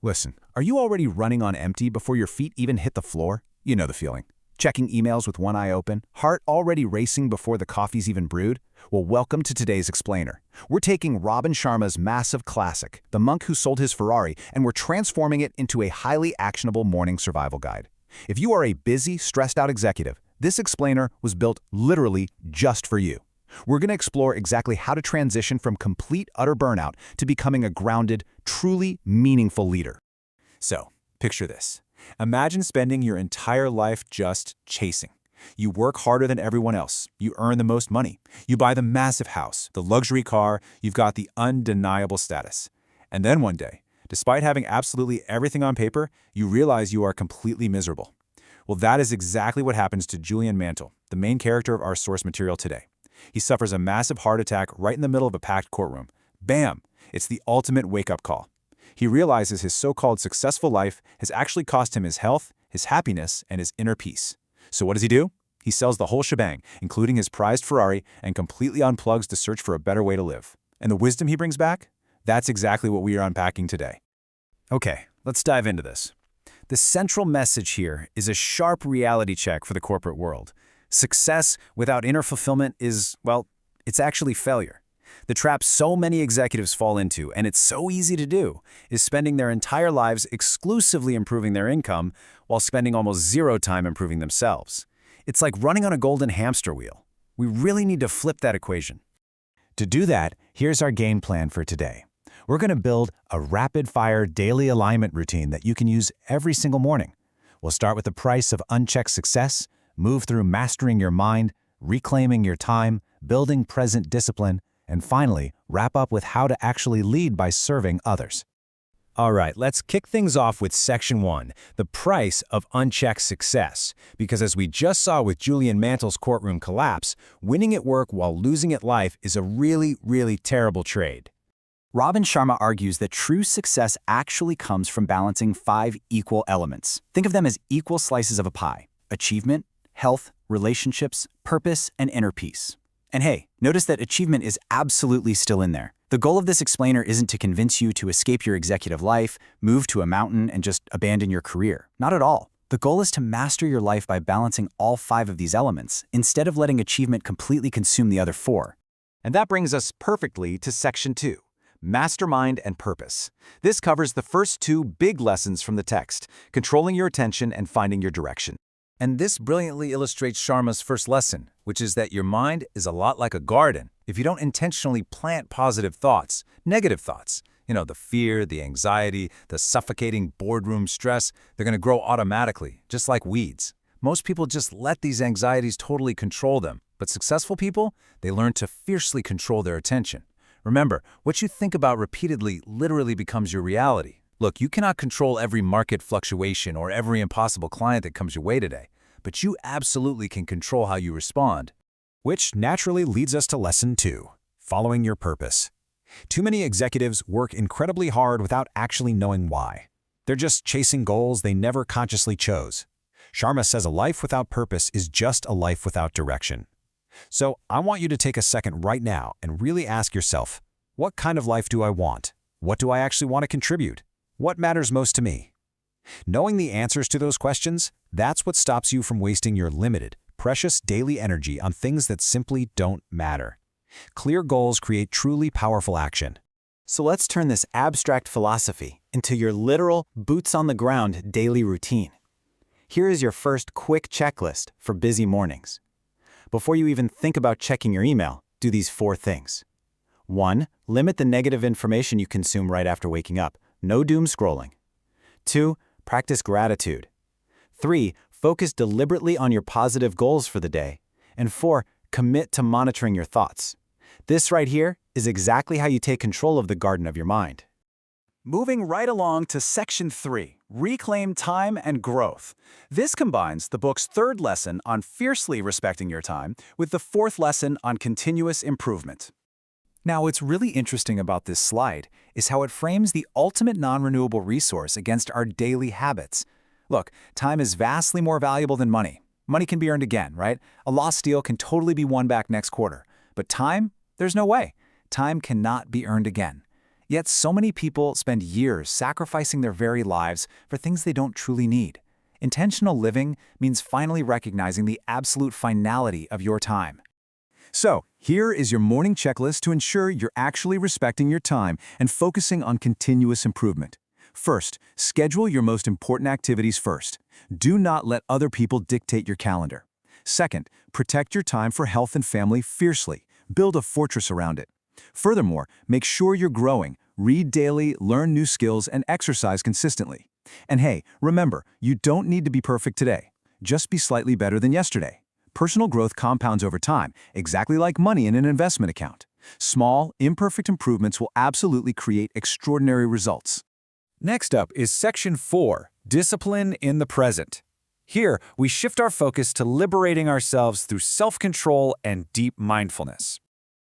Listen, are you already running on empty before your feet even hit the floor? You know the feeling. Checking emails with one eye open, heart already racing before the coffee's even brewed? Well, welcome to today's explainer. We're taking Robin Sharma's massive classic, The Monk Who Sold His Ferrari, and we're transforming it into a highly actionable morning survival guide. If you are a busy, stressed-out executive, this explainer was built literally just for you. We're going to explore exactly how to transition from complete, utter burnout to becoming a grounded, truly meaningful leader. So, picture this. Imagine spending your entire life just chasing. You work harder than everyone else. You earn the most money. You buy the massive house, the luxury car. You've got the undeniable status. And then one day, despite having absolutely everything on paper, you realize you are completely miserable. Well, that is exactly what happens to Julian Mantle, the main character of our source material today. He suffers a massive heart attack right in the middle of a packed courtroom. Bam! It's the ultimate wake-up call. He realizes his so-called successful life has actually cost him his health, his happiness, and his inner peace. So what does he do? He sells the whole shebang, including his prized Ferrari, and completely unplugs to search for a better way to live. And the wisdom he brings back? That's exactly what we are unpacking today. Okay, let's dive into this. The central message here is a sharp reality check for the corporate world. Success without inner fulfillment is, well, it's actually failure. The trap so many executives fall into, and it's so easy to do, is spending their entire lives exclusively improving their income while spending almost zero time improving themselves. It's like running on a golden hamster wheel. We really need to flip that equation. To do that, here's our game plan for today. We're going to build a rapid-fire daily alignment routine that you can use every single morning. We'll start with the price of unchecked success, move through mastering your mind, reclaiming your time, building present discipline, and finally, wrap up with how to actually lead by serving others. All right, let's kick things off with Section 1, the price of unchecked success. Because as we just saw with Julian Mantle's courtroom collapse, winning at work while losing at life is a really, really terrible trade. Robin Sharma argues that true success actually comes from balancing 5 equal elements. Think of them as equal slices of a pie: achievement, health, relationships, purpose, and inner peace. And hey, notice that achievement is absolutely still in there. The goal of this explainer isn't to convince you to escape your executive life, move to a mountain, and just abandon your career. Not at all. The goal is to master your life by balancing all 5 of these elements, instead of letting achievement completely consume the other 4. And that brings us perfectly to Section 2, Mastermind and Purpose. This covers the first 2 big lessons from the text, controlling your attention and finding your direction. And this brilliantly illustrates Sharma's first lesson, which is that your mind is a lot like a garden. If you don't intentionally plant positive thoughts, negative thoughts, the fear, the anxiety, the suffocating boardroom stress, they're going to grow automatically, just like weeds. Most people just let these anxieties totally control them, but successful people, they learn to fiercely control their attention. Remember, what you think about repeatedly literally becomes your reality. Look, you cannot control every market fluctuation or every impossible client that comes your way today, but you absolutely can control how you respond. Which naturally leads us to Lesson 2, following your purpose. Too many executives work incredibly hard without actually knowing why. They're just chasing goals they never consciously chose. Sharma says a life without purpose is just a life without direction. So I want you to take a second right now and really ask yourself, what kind of life do I want? What do I actually want to contribute? What matters most to me? Knowing the answers to those questions, that's what stops you from wasting your limited, precious daily energy on things that simply don't matter. Clear goals create truly powerful action. So let's turn this abstract philosophy into your literal, boots-on-the-ground daily routine. Here is your first quick checklist for busy mornings. Before you even think about checking your email, do these 4 things. 1. Limit the negative information you consume right after waking up. No doom scrolling. 2. Practice gratitude. 3. Focus deliberately on your positive goals for the day. And 4. Commit to monitoring your thoughts. This right here is exactly how you take control of the garden of your mind. Moving right along to Section 3, Reclaim Time and Growth. This combines the book's 3rd lesson on fiercely respecting your time with the 4th lesson on continuous improvement. Now, what's really interesting about this slide is how it frames the ultimate non-renewable resource against our daily habits. Look, time is vastly more valuable than money. Money can be earned again, right? A lost deal can totally be won back next quarter. But time? There's no way. Time cannot be earned again. Yet so many people spend years sacrificing their very lives for things they don't truly need. Intentional living means finally recognizing the absolute finality of your time. So, here is your morning checklist to ensure you're actually respecting your time and focusing on continuous improvement. First, schedule your most important activities first. Do not let other people dictate your calendar. Second, protect your time for health and family fiercely. Build a fortress around it. Furthermore, make sure you're growing. Read daily, learn new skills, and exercise consistently. And hey, remember, you don't need to be perfect today. Just be slightly better than yesterday. Personal growth compounds over time, exactly like money in an investment account. Small, imperfect improvements will absolutely create extraordinary results. Next up is Section 4, Discipline in the Present. Here, we shift our focus to liberating ourselves through self-control and deep mindfulness.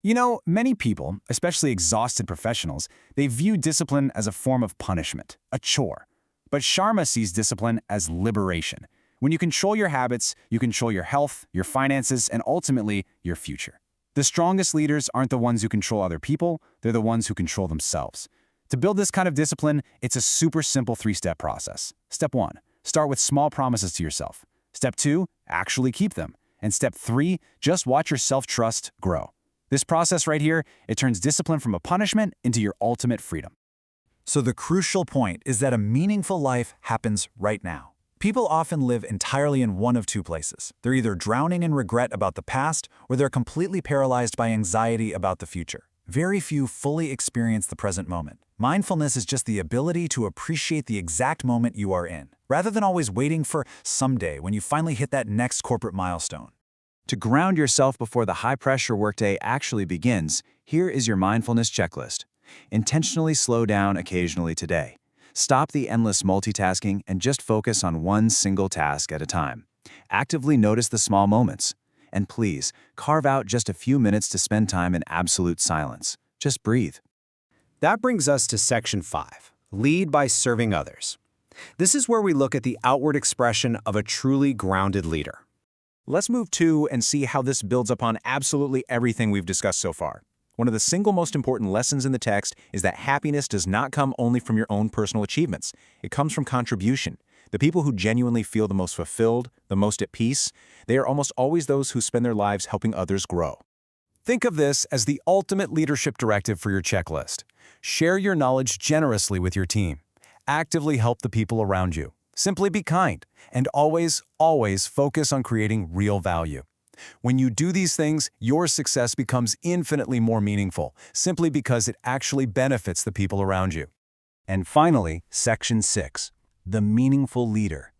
You know, many people, especially exhausted professionals, they view discipline as a form of punishment, a chore. But Sharma sees discipline as liberation. When you control your habits, you control your health, your finances, and ultimately, your future. The strongest leaders aren't the ones who control other people, they're the ones who control themselves. To build this kind of discipline, it's a super simple 3-step process. Step 1, start with small promises to yourself. Step 2, actually keep them. And Step 3, just watch your self-trust grow. This process right here, it turns discipline from a punishment into your ultimate freedom. So the crucial point is that a meaningful life happens right now. People often live entirely in one of two places. They're either drowning in regret about the past, or they're completely paralyzed by anxiety about the future. Very few fully experience the present moment. Mindfulness is just the ability to appreciate the exact moment you are in, rather than always waiting for someday when you finally hit that next corporate milestone. To ground yourself before the high-pressure workday actually begins, here is your mindfulness checklist. Intentionally slow down occasionally today. Stop the endless multitasking and just focus on one single task at a time. Actively notice the small moments. And please, carve out just a few minutes to spend time in absolute silence. Just breathe. That brings us to Section 5, Lead by Serving Others. This is where we look at the outward expression of a truly grounded leader. Let's move to and see how this builds upon absolutely everything we've discussed so far. One of the single most important lessons in the text is that happiness does not come only from your own personal achievements. It comes from contribution. The people who genuinely feel the most fulfilled, the most at peace, they are almost always those who spend their lives helping others grow. Think of this as the ultimate leadership directive for your checklist. Share your knowledge generously with your team. Actively help the people around you. Simply be kind, and always, always focus on creating real value. When you do these things, your success becomes infinitely more meaningful, simply because it actually benefits the people around you. And finally, Section 6, the meaningful leader.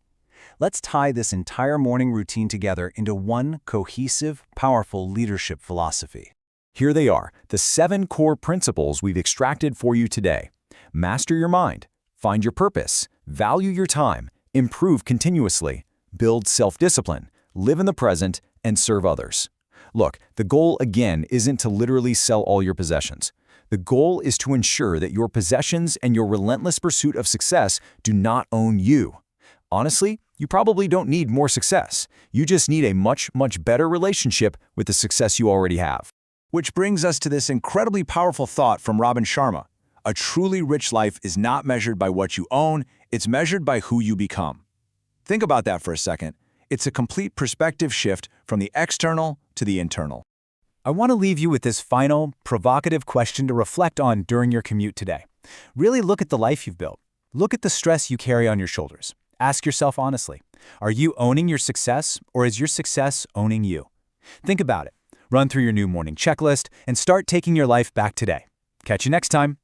Let's tie this entire morning routine together into one cohesive, powerful leadership philosophy. Here they are, the 7 core principles we've extracted for you today. Master your mind, find your purpose, value your time, improve continuously, build self-discipline, live in the present, and serve others. Look, the goal again isn't to literally sell all your possessions. The goal is to ensure that your possessions and your relentless pursuit of success do not own you. Honestly, you probably don't need more success. You just need a much, much better relationship with the success you already have. Which brings us to this incredibly powerful thought from Robin Sharma. A truly rich life is not measured by what you own, it's measured by who you become. Think about that for a second. It's a complete perspective shift from the external to the internal. I want to leave you with this final, provocative question to reflect on during your commute today. Really look at the life you've built. Look at the stress you carry on your shoulders. Ask yourself honestly, are you owning your success, or is your success owning you? Think about it. Run through your new morning checklist and start taking your life back today. Catch you next time.